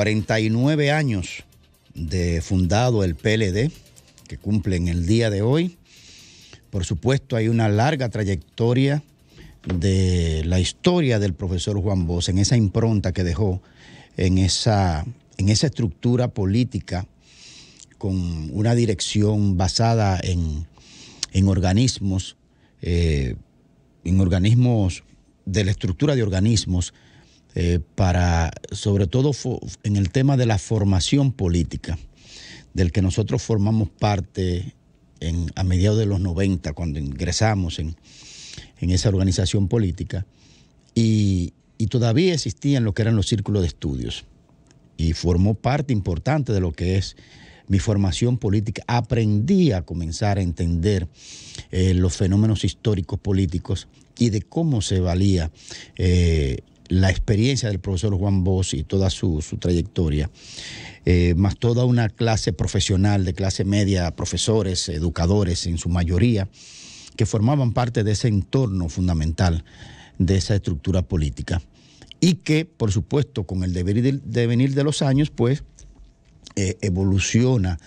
49 años de fundado el PLD, que cumplen el día de hoy. Por supuesto, hay una larga trayectoria de la historia del profesor Juan Bosch, en esa impronta que dejó en esa estructura política con una dirección basada en organismos de la estructura de organismos para, sobre todo en el tema de la formación política, del que nosotros formamos parte a mediados de los 90, cuando ingresamos en esa organización política, y todavía existían lo que eran los círculos de estudios, y formó parte importante de lo que es mi formación política. Aprendí a comenzar a entender los fenómenos históricos políticos y de cómo se valía la experiencia del profesor Juan Bosch y toda su trayectoria, más toda una clase profesional de clase media, profesores, educadores en su mayoría, que formaban parte de ese entorno fundamental de esa estructura política y que, por supuesto, con el devenir de los años, pues, evoluciona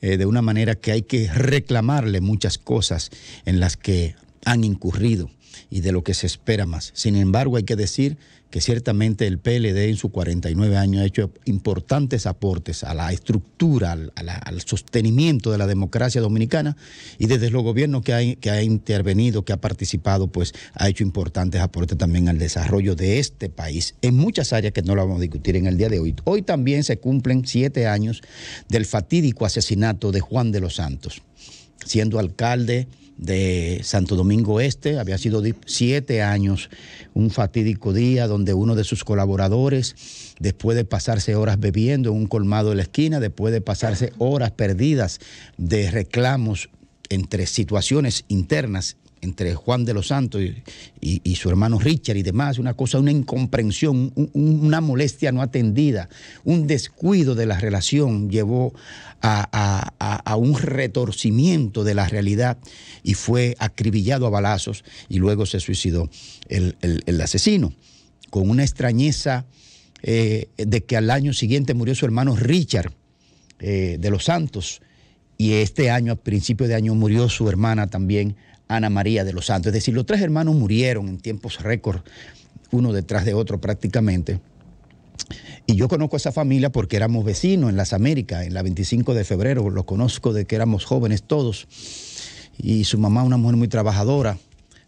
de una manera que hay que reclamarle muchas cosas en las que han incurrido y de lo que se espera más. Sin embargo, hay que decir que ciertamente el PLD en sus 49 años ha hecho importantes aportes a la estructura, al sostenimiento de la democracia dominicana, y desde los gobiernos que ha intervenido, que ha participado, pues ha hecho importantes aportes también al desarrollo de este país en muchas áreas que no lo vamos a discutir en el día de hoy. Hoy también se cumplen 7 años del fatídico asesinato de Juan de los Santos, siendo alcalde de Santo Domingo Este. Había sido 7 años, un fatídico día donde uno de sus colaboradores, después de pasarse horas bebiendo en un colmado de la esquina, después de pasarse horas perdidas de reclamos entre situaciones internas entre Juan de los Santos y su hermano Richard y demás, una incomprensión, una molestia no atendida, un descuido de la relación llevó a un retorcimiento de la realidad y fue acribillado a balazos y luego se suicidó el asesino, con una extrañeza de que al año siguiente murió su hermano Richard de los Santos, y este año, a principio de año, murió su hermana también, Ana María de los Santos. Es decir, los 3 hermanos murieron en tiempos récord, uno detrás de otro prácticamente. Y yo conozco a esa familia porque éramos vecinos en las Américas, en la 25 de febrero, lo conozco de que éramos jóvenes todos. Y su mamá, una mujer muy trabajadora,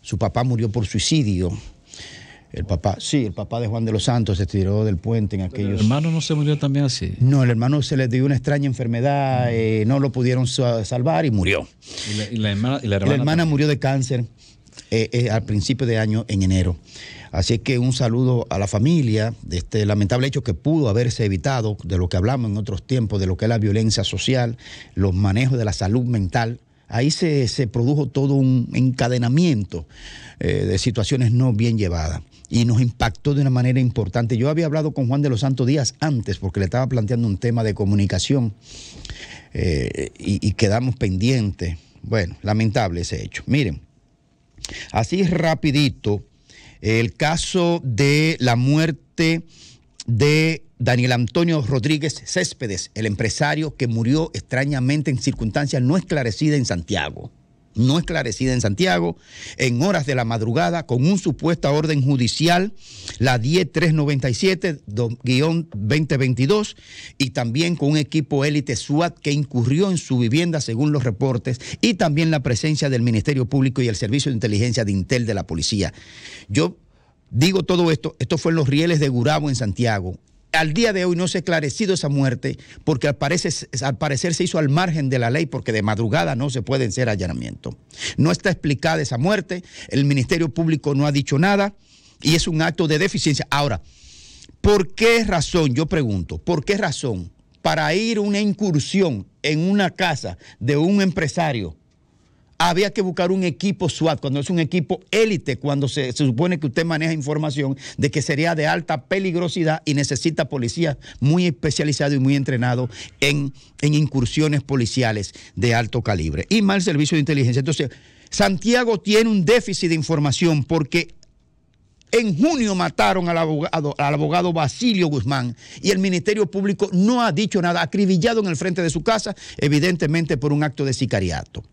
su papá murió por suicidio. El papá de Juan de los Santos se tiró del puente en aquellos... ¿El hermano no se murió también así? No, el hermano se le dio una extraña enfermedad, no lo pudieron salvar y murió. ¿Y la hermana murió de cáncer al principio de año, en enero. Así que un saludo a la familia de este lamentable hecho que pudo haberse evitado, de lo que hablamos en otros tiempos, de lo que es la violencia social, los manejos de la salud mental. Ahí se produjo todo un encadenamiento de situaciones no bien llevadas y nos impactó de una manera importante. Yo había hablado con Juan de los Santos días antes porque le estaba planteando un tema de comunicación y quedamos pendientes. Bueno, lamentable ese hecho. Miren, así rapidito, el caso de la muerte de Daniel Antonio Rodríguez Céspedes, el empresario que murió extrañamente en circunstancias no esclarecidas en Santiago. No esclarecida en Santiago, en horas de la madrugada, con un supuesta orden judicial, la 10397-2022, y también con un equipo élite SWAT que incurrió en su vivienda, según los reportes, y también la presencia del Ministerio Público y el Servicio de Inteligencia de Intel de la Policía. Yo digo todo esto fue en los rieles de Gurabo, en Santiago. Al día de hoy no se ha esclarecido esa muerte porque al parecer se hizo al margen de la ley, porque de madrugada no se puede hacer allanamiento. No está explicada esa muerte, el Ministerio Público no ha dicho nada y es un acto de deficiencia. Ahora, ¿por qué razón? Yo pregunto, ¿por qué razón para ir a una incursión en una casa de un empresario había que buscar un equipo SWAT, cuando es un equipo élite, cuando se supone que usted maneja información de que sería de alta peligrosidad y necesita policías muy especializados y muy entrenados en incursiones policiales de alto calibre? Y más el servicio de inteligencia. Entonces, Santiago tiene un déficit de información porque En junio mataron al abogado Basilio Guzmán y el Ministerio Público no ha dicho nada, acribillado en el frente de su casa, evidentemente por un acto de sicariato.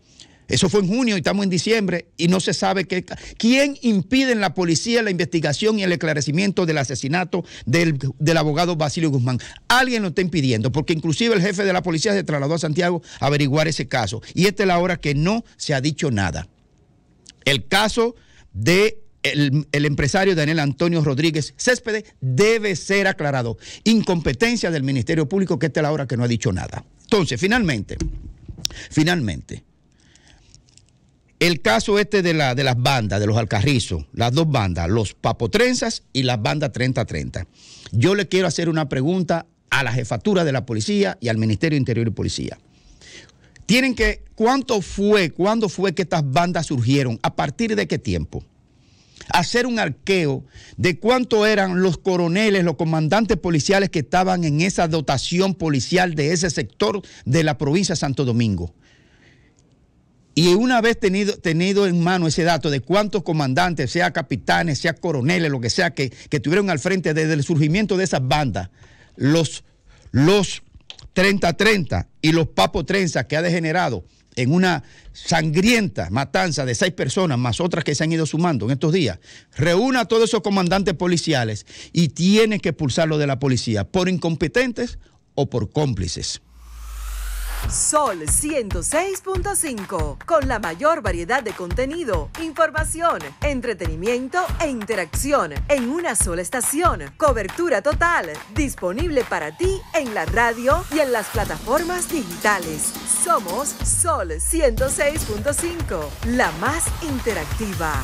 Eso fue en junio y estamos en diciembre y no se sabe quién impide en la policía la investigación y el esclarecimiento del asesinato del abogado Basilio Guzmán. Alguien lo está impidiendo, porque inclusive el jefe de la policía se trasladó a Santiago a averiguar ese caso. Y esta es la hora que no se ha dicho nada. El caso de el empresario Daniel Antonio Rodríguez Céspedes debe ser aclarado. Incompetencia del Ministerio Público, que esta es la hora que no ha dicho nada. Entonces, finalmente, el caso de las bandas, de los Alcarrizos, las dos bandas, los Papotrenzas y las bandas 3030. Yo le quiero hacer una pregunta a la jefatura de la policía y al Ministerio de Interior y Policía. ¿Cuándo fue que estas bandas surgieron? ¿A partir de qué tiempo? Hacer un arqueo de cuánto eran los coroneles, los comandantes policiales que estaban en esa dotación policial de ese sector de la provincia de Santo Domingo. Y una vez tenido en mano ese dato de cuántos comandantes, sea capitanes, sea coroneles, lo que sea, que estuvieron al frente desde el surgimiento de esas bandas, los 3030 y los Papotrenzas, que ha degenerado en una sangrienta matanza de 6 personas, más otras que se han ido sumando en estos días, reúna a todos esos comandantes policiales y tiene que expulsarlos de la policía, por incompetentes o por cómplices. Sol 106.5, con la mayor variedad de contenido, información, entretenimiento e interacción en una sola estación. Cobertura total, disponible para ti en la radio y en las plataformas digitales. Somos Sol 106.5, la más interactiva.